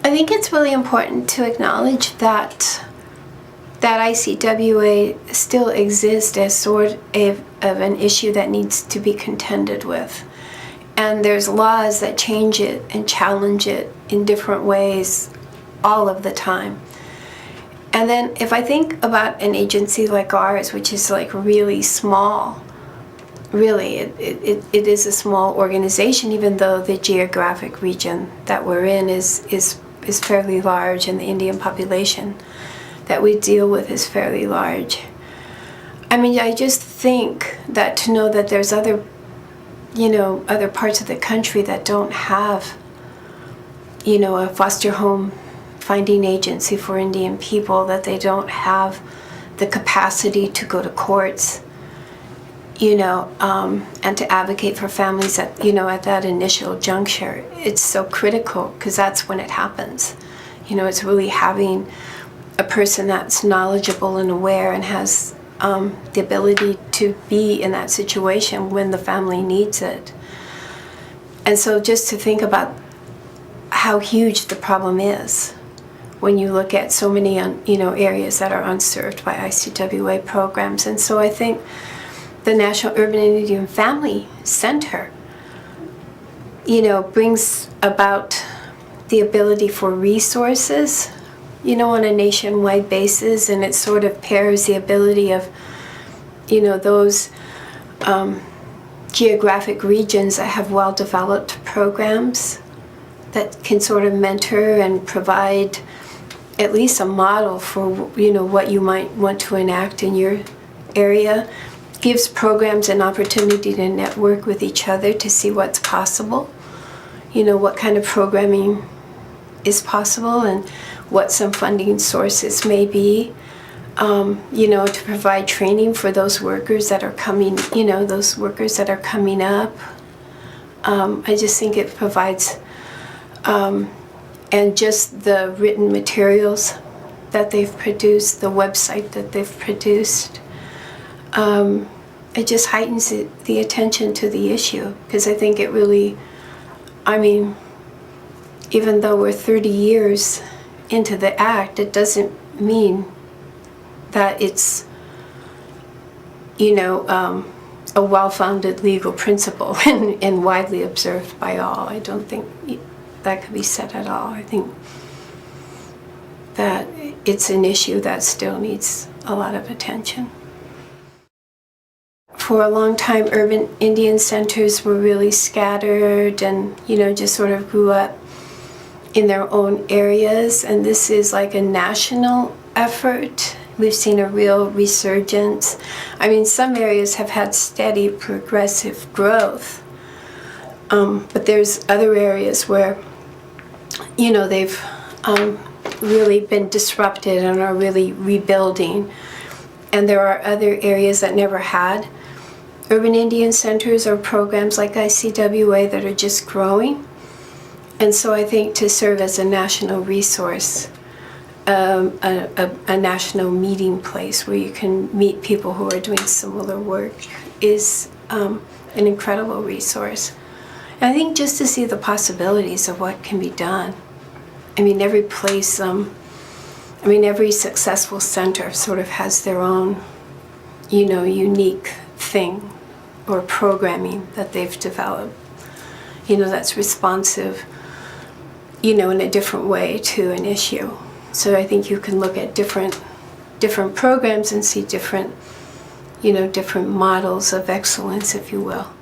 I think it's really important to acknowledge that ICWA still exists as sort of an issue that needs to be contended with. And there's laws that change it and challenge it in different ways all of the time. And then if I think about an agency like ours, which is like really small, really, it is a small organization, even though the geographic region that we're in is fairly large, and the Indian population that we deal with is fairly large. I mean, I just think that to know that there's other parts of the country that don't have, a foster home finding agency for Indian people, that they don't have the capacity to go to courts, and to advocate for families at that initial juncture. It's so critical, because that's when it happens. It's really having a person that's knowledgeable and aware and has the ability to be in that situation when the family needs it. And so just to think about how huge the problem is when you look at so many areas that are unserved by ICWA programs. And so I think the National Urban Indian Family Center brings about the ability for resources on a nationwide basis, and it sort of pairs the ability of those geographic regions that have well-developed programs that can sort of mentor and provide at least a model for what you might want to enact in your area. Gives programs an opportunity to network with each other to see what's possible, what kind of programming is possible and what some funding sources may be, to provide training for those workers that are coming, up. I just think it provides, and just the written materials that they've produced, the website that they've produced, it just heightens the attention to the issue, because I think it really, even though we're 30 years into the act, it doesn't mean that it's, a well-founded legal principle and widely observed by all. I don't think that could be said at all. I think that it's an issue that still needs a lot of attention. For a long time, urban Indian centers were really scattered and, just sort of grew up in their own areas. And this is like a national effort. We've seen a real resurgence. Some areas have had steady, progressive growth. But there's other areas where, they've really been disrupted and are really rebuilding. And there are other areas that never had urban Indian centers or programs like ICWA that are just growing. And so I think to serve as a national resource, a national meeting place where you can meet people who are doing similar work is an incredible resource. And I think just to see the possibilities of what can be done. Every place, every successful center sort of has their own, unique thing or programming that they've developed, that's responsive, in a different way to an issue. So I think you can look at different programs and see different models of excellence, if you will.